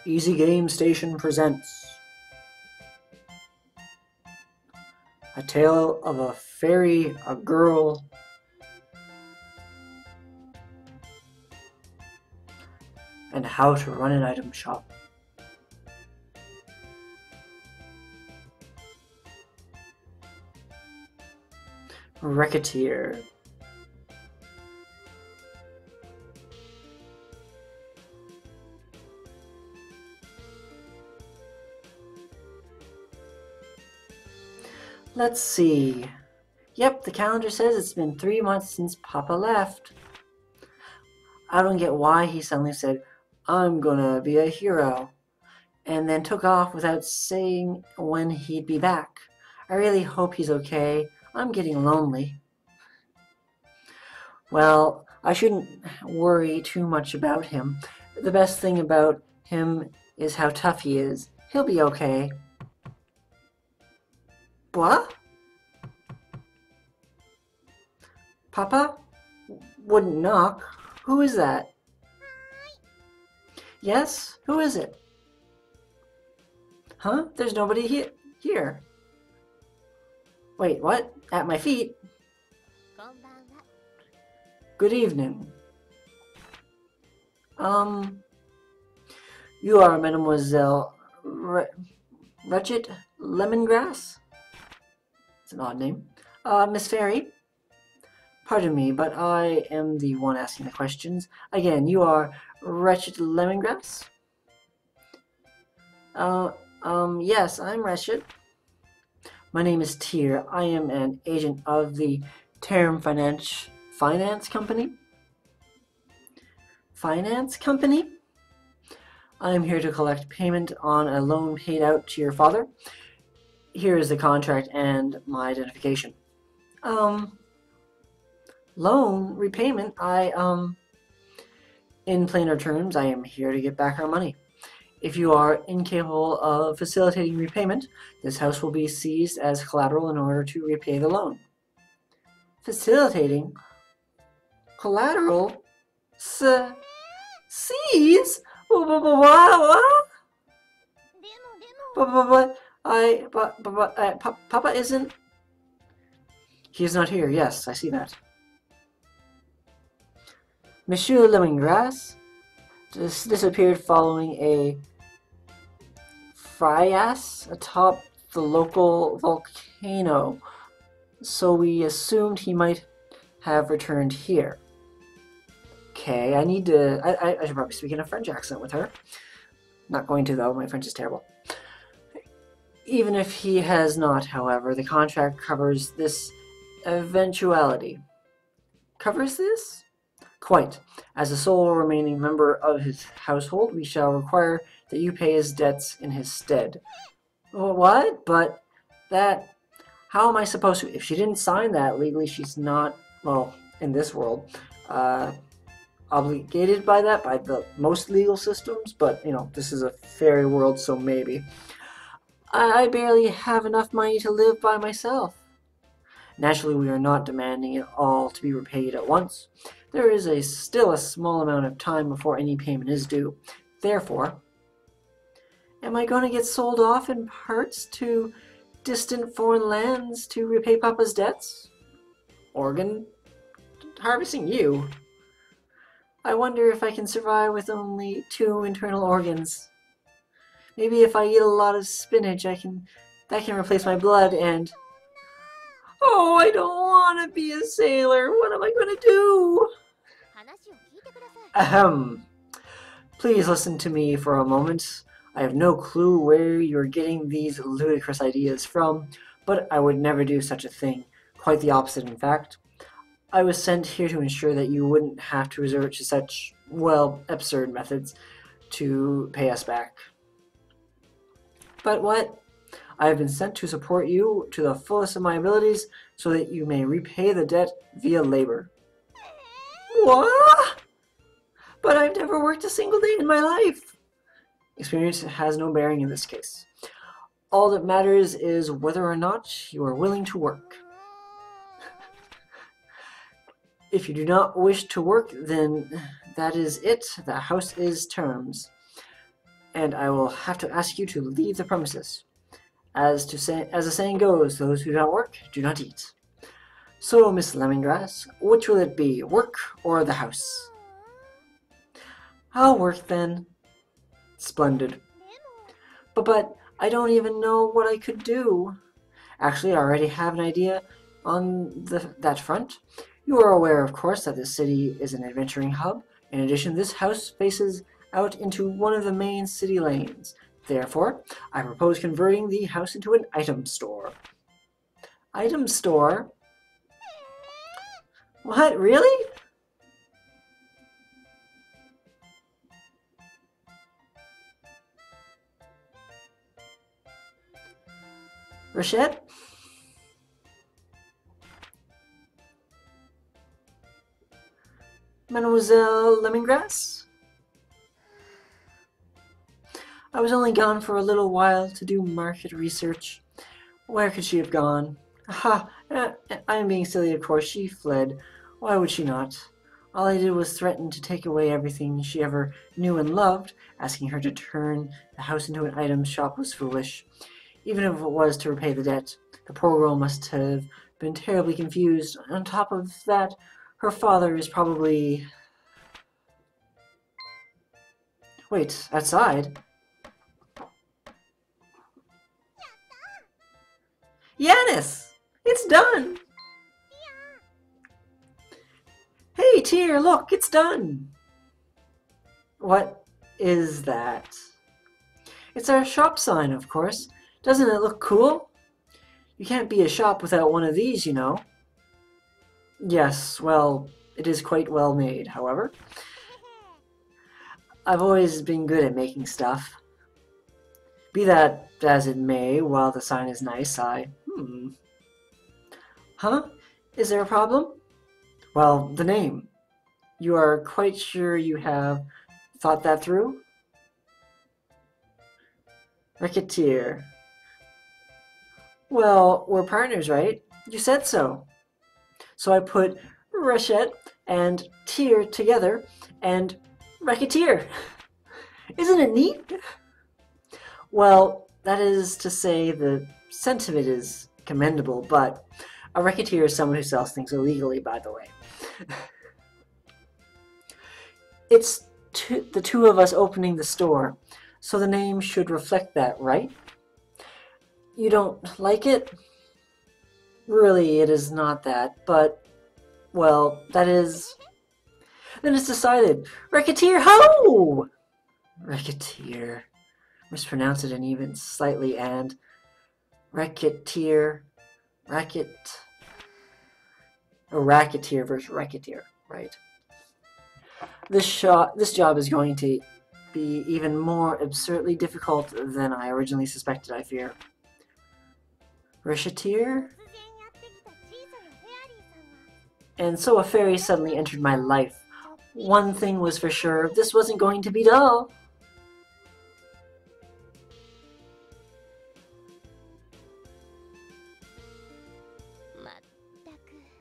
Easy Game Station presents A Tale of a Fairy, a Girl, and How to Run an Item Shop. Recettear. Let's see. Yep, the calendar says it's been 3 months since Papa left. I don't get why he suddenly said, "I'm gonna be a hero," and then took off without saying when he'd be back. I really hope he's okay. I'm getting lonely. Well, I shouldn't worry too much about him. The best thing about him is how tough he is. He'll be okay. What? Papa? Wouldn't knock. Who is that? Yes? Who is it? Huh? There's nobody here. Wait, what? At my feet? Good evening. You are Mademoiselle Recette Lemongrass? It's an odd name. Miss Fairy? Pardon me, but I am the one asking the questions. Again, you are Recette Lemongrass? Yes, I'm Recette. My name is Tear. I am an agent of the Term Finance Company. Finance Company? I am here to collect payment on a loan paid out to your father. Here is the contract and my identification. Loan repayment? In plainer terms, I am here to get back our money. If you are incapable of facilitating repayment, this house will be seized as collateral in order to repay the loan. Facilitating? Collateral? Seize? What? But Papa isn't. He is not here. Yes, I see that. Monsieur Lemongrass disappeared following a fracas atop the local volcano, so we assumed he might have returned here. Okay, I should probably speak in a French accent with her. Not going to, though. My French is terrible. Even if he has not, however, the contract covers this eventuality. Covers this? Quite. As the sole remaining member of his household, we shall require that you pay his debts in his stead. What? But that... How am I supposed to... If she didn't sign that legally, she's not, well, in this world, obligated by that, by the most legal systems, but, you know, this is a fairy world, so maybe. I barely have enough money to live by myself. Naturally, we are not demanding it all to be repaid at once. There is still a small amount of time before any payment is due. Therefore, am I going to get sold off in parts to distant foreign lands to repay Papa's debts? Organ harvesting you? I wonder if I can survive with only 2 internal organs. Maybe if I eat a lot of spinach, that can replace my blood and... Oh, I don't want to be a sailor. What am I going to do? Ahem. Please listen to me for a moment. I have no clue where you're getting these ludicrous ideas from, but I would never do such a thing. Quite the opposite, in fact. I was sent here to ensure that you wouldn't have to resort to such, well, absurd methods to pay us back. But what? I have been sent to support you to the fullest of my abilities so that you may repay the debt via labor. What? But I've never worked a single day in my life. Experience has no bearing in this case. All that matters is whether or not you are willing to work. If you do not wish to work, then that is it. The house is terms. and I will have to ask you to leave the premises. As the saying goes, those who do not work do not eat. So, Miss Lemongrass, which will it be, work or the house? I'll work then. Splendid. But I don't even know what I could do. Actually, I already have an idea on that front. You are aware, of course, that this city is an adventuring hub. In addition, this house faces out into one of the main city lanes. Therefore, I propose converting the house into an item store. Item store? What, really? Recette? Mademoiselle Lemongrass? I was only gone for a little while to do market research. Where could she have gone? Aha! I am being silly, of course. She fled. Why would she not? All I did was threaten to take away everything she ever knew and loved. Asking her to turn the house into an item shop was foolish. Even if it was to repay the debt, the poor girl must have been terribly confused. On top of that, her father is probably... Wait, outside? Yanis! It's done! Hey, Tear, look, it's done! What is that? It's our shop sign, of course. Doesn't it look cool? You can't be a shop without one of these, you know. Yes, well, it is quite well made, however. I've always been good at making stuff. Be that as it may, while the sign is nice, Huh? Is there a problem? Well, the name. You are quite sure you have thought that through? Recettear. Well, we're partners, right? You said so. So I put Recette and Tear together and Recettear. Isn't it neat? Well, that is to say the sentiment is commendable, but a Recettear is someone who sells things illegally, by the way. It's the two of us opening the store, so the name should reflect that, right? You don't like it? Really, it is not that, but, well, that is... Then it's decided. Recettear, ho! Recettear. Mispronounce it and even slightly, and... Recettear. Racketeer versus Recettear, right? This job is going to be even more absurdly difficult than I originally suspected, I fear. Recettear? And so a fairy suddenly entered my life. One thing was for sure, this wasn't going to be dull.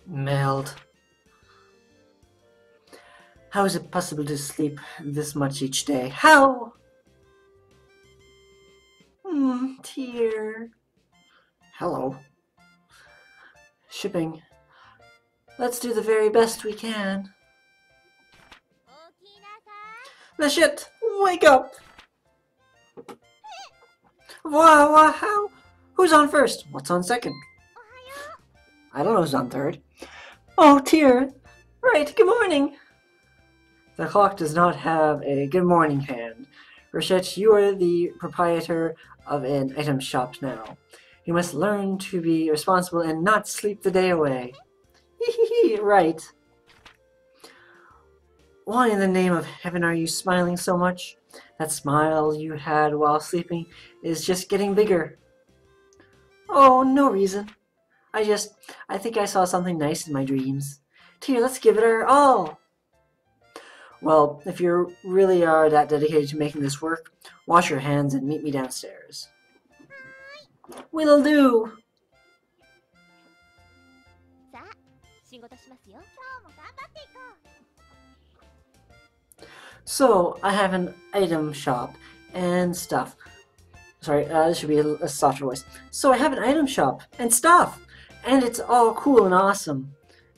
Meld. How is it possible to sleep this much each day? How? Tear. Hello. Shipping. Let's do the very best we can. Recette, wake up! Wow, how? Who's on first? What's on second? I don't know who's on third. Oh, Tear. Right, good morning. The clock does not have a good morning hand. Recette, you are the proprietor of an item shop now. You must learn to be responsible and not sleep the day away. Right. Why in the name of heaven are you smiling so much? That smile you had while sleeping is just getting bigger. Oh, no reason. I think I saw something nice in my dreams. Tear, let's give it our all. Well, if you really are that dedicated to making this work, wash your hands and meet me downstairs. Will do. So, I have an item shop. and stuff. Sorry, this should be a softer voice. So I have an item shop and stuff, and it's all cool and awesome.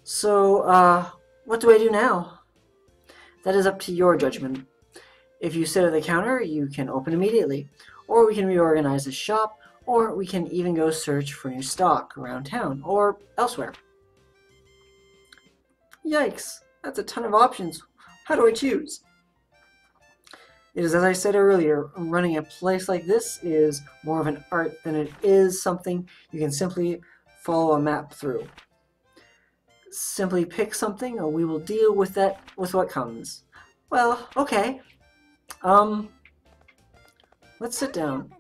So, what do I do now? That is up to your judgment. If you sit at the counter, you can open immediately, or we can reorganize the shop, or we can even go search for new stock around town or elsewhere. Yikes, that's a ton of options. How do I choose? It is, as I said earlier, running a place like this is more of an art than it is something you can simply follow a map through. Simply pick something, or we will deal with what comes. Well, okay. Let's sit down.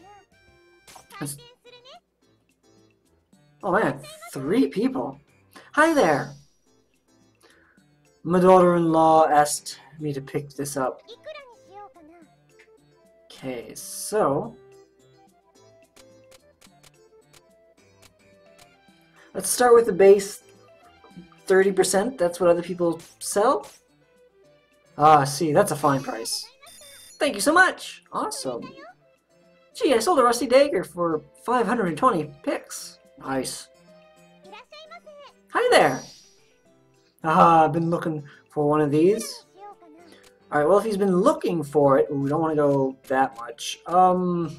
Oh man, 3 people. Hi there. My daughter-in-law asked me to pick this up. Okay, so let's start with the base 30%. That's what other people sell. Ah, see, that's a fine price. Thank you so much. Awesome. Gee, I sold a rusty dagger for 520 picks. Nice. Hi there. Aha, I've been looking for one of these. Alright, well, if he's been looking for it, we don't want to go that much. If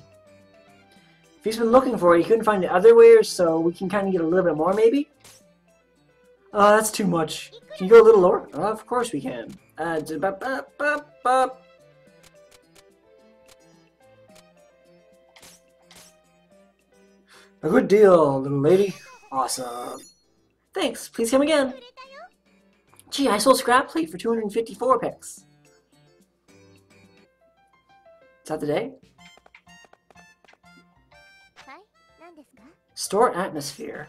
he's been looking for it, he couldn't find it otherwhere, so we can kind of get a little bit more, maybe? That's too much. Can you go a little lower? Of course we can. A good deal, little lady. Awesome. Thanks. Please come again. Gee, I sold scrap plate for 254 picks. Is that the day? Store atmosphere.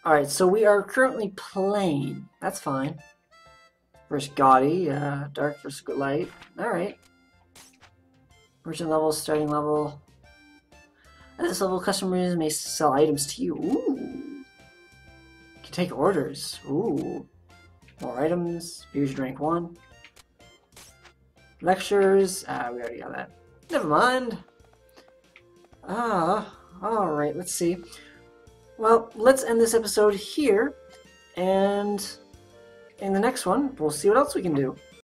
Alright, so we are currently plain. That's fine. Versus gaudy, dark versus light. Alright. Merchant level, starting level. At this level, customers may sell items to you. Ooh. Can take orders. Ooh. More items. Fusion rank 1. Lectures. We already got that. Never mind. Alright, let's see. Well, let's end this episode here, and in the next one, we'll see what else we can do.